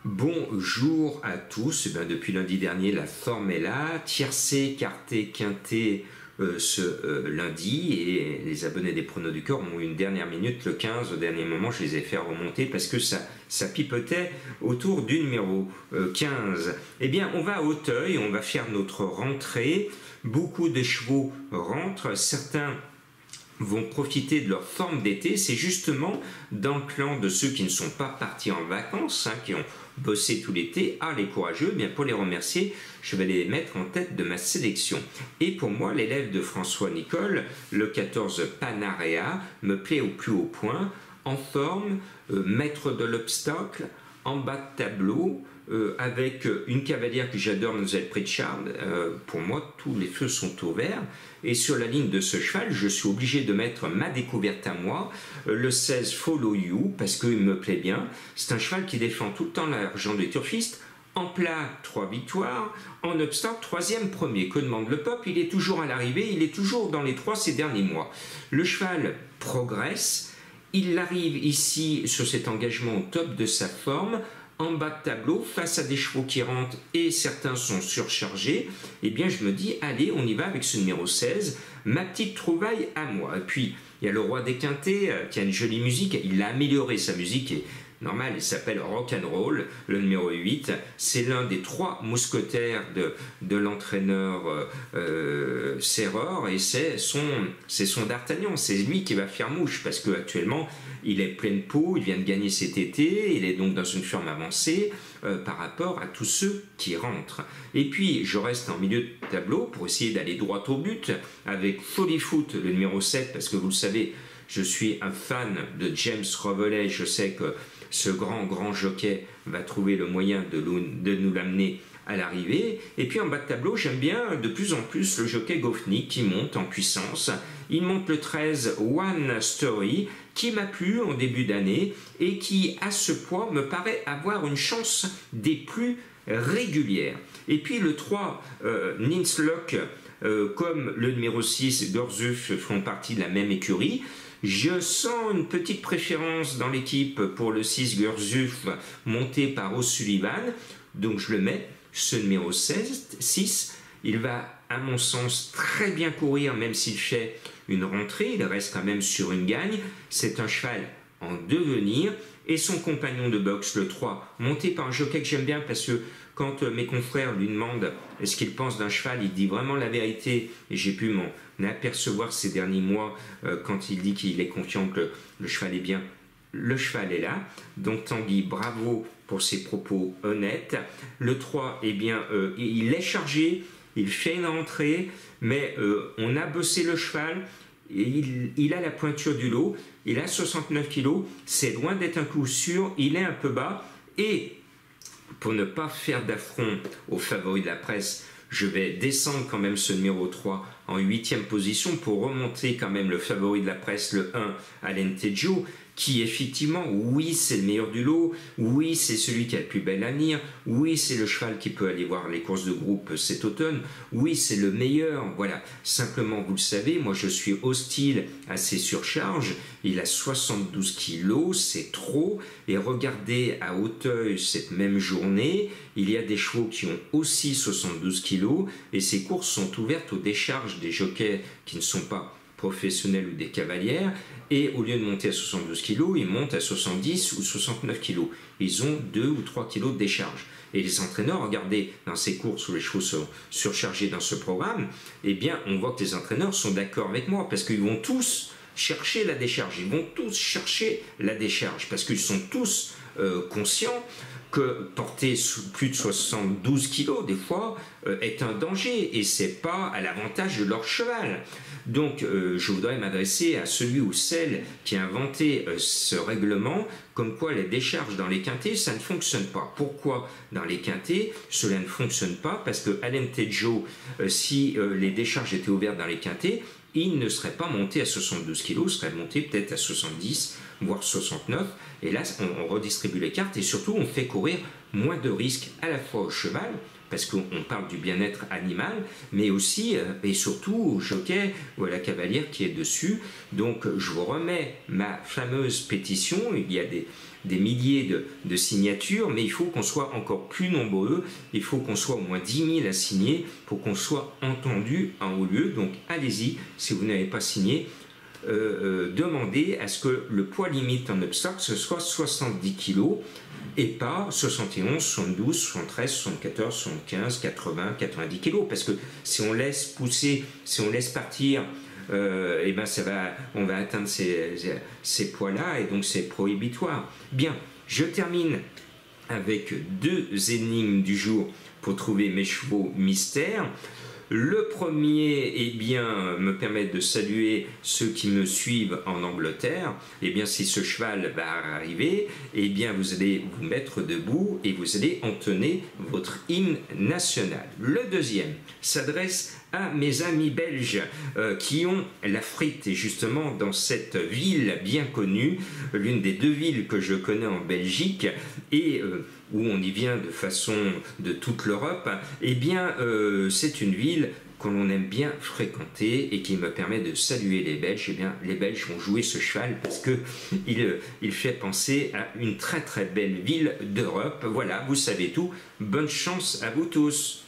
Bonjour à tous. Depuis lundi dernier, la forme est là. Tiercé, quarté, quinté ce lundi. Et les abonnés des pronos du cœur ont eu une dernière minute, le 15. Au dernier moment, je les ai fait remonter parce que ça pipotait autour du numéro 15. Eh bien, on va à Auteuil, on va faire notre rentrée. Beaucoup de chevaux rentrent. Certains vont profiter de leur forme d'été. C'est justement dans le clan de ceux qui ne sont pas partis en vacances, qui ont bossé tout l'été. Les courageux, bien pour les remercier, je vais les mettre en tête de ma sélection. Et pour moi, l'élève de François Nicole, le 14 Panarea, me plaît au plus haut point, en forme, maître de l'obstacle, en bas de tableau, avec une cavalière que j'adore, Mlle Pritchard. Pour moi, tous les feux sont au vert. Et sur la ligne de ce cheval, je suis obligé de mettre ma découverte à moi, le 16 Follow You, parce qu'il me plaît bien. C'est un cheval qui défend tout le temps l'argent des turfistes. En plat, 3 victoires. En obstacle, 3e premier. Que demande le peuple? Il est toujours à l'arrivée, il est toujours dans les 3 ces derniers mois. Le cheval progresse. Il arrive ici sur cet engagement au top de sa forme, en bas de tableau, face à des chevaux qui rentrent et certains sont surchargés. Eh bien, je me dis, allez, on y va avec ce numéro 16, ma petite trouvaille à moi. Et puis, il y a le roi des quintés qui a une jolie musique. Il a amélioré sa musique et normal, il s'appelle Rock'n'Roll, le numéro 8. C'est l'un des 3 mousquetaires de l'entraîneur Serreur et c'est son d'Artagnan. C'est lui qui va faire mouche parce qu'actuellement, il est plein de peau, il vient de gagner cet été, il est donc dans une forme avancée par rapport à tous ceux qui rentrent. Et puis, je reste en milieu de tableau pour essayer d'aller droit au but avec Follyfoot, le numéro 7, parce que vous le savez, je suis un fan de James Revelet. Je sais que ce grand jockey va trouver le moyen de nous l'amener à l'arrivée. Et puis en bas de tableau, j'aime bien de plus en plus le jockey Goffny qui monte en puissance. Il monte le 13 One Story qui m'a plu en début d'année et qui, à ce poids, me paraît avoir une chance des plus régulières. Et puis le 3 Ninslock, comme le numéro 6 Gorzuf font partie de la même écurie. Je sens une petite préférence dans l'équipe pour le 6 Gurzuf monté par O'Sullivan, donc je le mets, ce numéro 6, il va à mon sens très bien courir même s'il fait une rentrée, il reste quand même sur une gagne, c'est un cheval en devenir, et son compagnon de boxe, le 3, monté par un jockey que j'aime bien parce que quand mes confrères lui demandent ce qu'il pense d'un cheval, il dit vraiment la vérité, et j'ai pu m'en apercevoir ces derniers mois quand il dit qu'il est confiant que le cheval est bien. Le cheval est là, donc Tanguy, bravo pour ses propos honnêtes. Le 3, eh bien, il est chargé, il fait une rentrée, mais on a bossé le cheval, il a la pointure du lot, il a 69 kg, c'est loin d'être un coup sûr, il est un peu bas, et pour ne pas faire d'affront aux favoris de la presse, je vais descendre quand même ce numéro 3 en 8e position pour remonter quand même le favori de la presse, le 1, Alentejo, qui effectivement, oui, c'est le meilleur du lot, oui, c'est celui qui a le plus bel avenir, oui, c'est le cheval qui peut aller voir les courses de groupe cet automne, oui, c'est le meilleur, voilà. Simplement, vous le savez, moi je suis hostile à ces surcharges, il a 72 kilos, c'est trop, et regardez à Auteuil cette même journée, il y a des chevaux qui ont aussi 72 kilos, et ces courses sont ouvertes aux décharges des jockeys qui ne sont pas professionnels ou des cavalières, et au lieu de monter à 72 kg, ils montent à 70 ou 69 kg. Ils ont 2 ou 3 kg de décharge. Et les entraîneurs, regardez, dans ces courses où les chevaux sont surchargés dans ce programme, eh bien, on voit que les entraîneurs sont d'accord avec moi, parce qu'ils vont tous chercher la décharge. Ils vont tous chercher la décharge, parce qu'ils sont tous conscients que porter plus de 72 kg, des fois, est un danger, et c'est pas à l'avantage de leur cheval. Donc, je voudrais m'adresser à celui ou celle qui a inventé ce règlement, comme quoi les décharges dans les quintés, ça ne fonctionne pas. Pourquoi dans les quintés, cela ne fonctionne pas? Parce que Alentejo, si les décharges étaient ouvertes dans les quintés, il ne serait pas monté à 72 kg, il serait monté peut-être à 70, voire 69. Et là, on redistribue les cartes et surtout, on fait courir moins de risques à la fois au cheval, parce qu'on parle du bien-être animal, mais aussi et surtout au jockey ou à la cavalière qui est dessus. Donc je vous remets ma fameuse pétition, il y a des milliers de signatures, mais il faut qu'on soit encore plus nombreux, il faut qu'on soit au moins 10 000 à signer pour qu'on soit entendu en haut lieu. Donc allez-y, si vous n'avez pas signé, demandez à ce que le poids limite en obstacle ce soit 70 kg et pas 71, 72, 73, 74, 75, 80, 90 kg, parce que si on laisse pousser, si on laisse partir, et ben on va atteindre ces poids-là, et donc c'est prohibitoire. Bien, je termine avec 2 énigmes du jour pour trouver mes chevaux mystères. Le premier, eh bien, me permet de saluer ceux qui me suivent en Angleterre. Eh bien, si ce cheval va arriver, eh bien, vous allez vous mettre debout et vous allez entonner votre hymne national. Le deuxième s'adresse à mes amis belges qui ont la frite. Et justement, dans cette ville bien connue, l'une des 2 villes que je connais en Belgique, et où on y vient de façon de toute l'Europe, eh bien, c'est une ville que l'on aime bien fréquenter et qui me permet de saluer les Belges. Eh bien, les Belges vont jouer ce cheval parce qu'il fait penser à une très très belle ville d'Europe. Voilà, vous savez tout. Bonne chance à vous tous.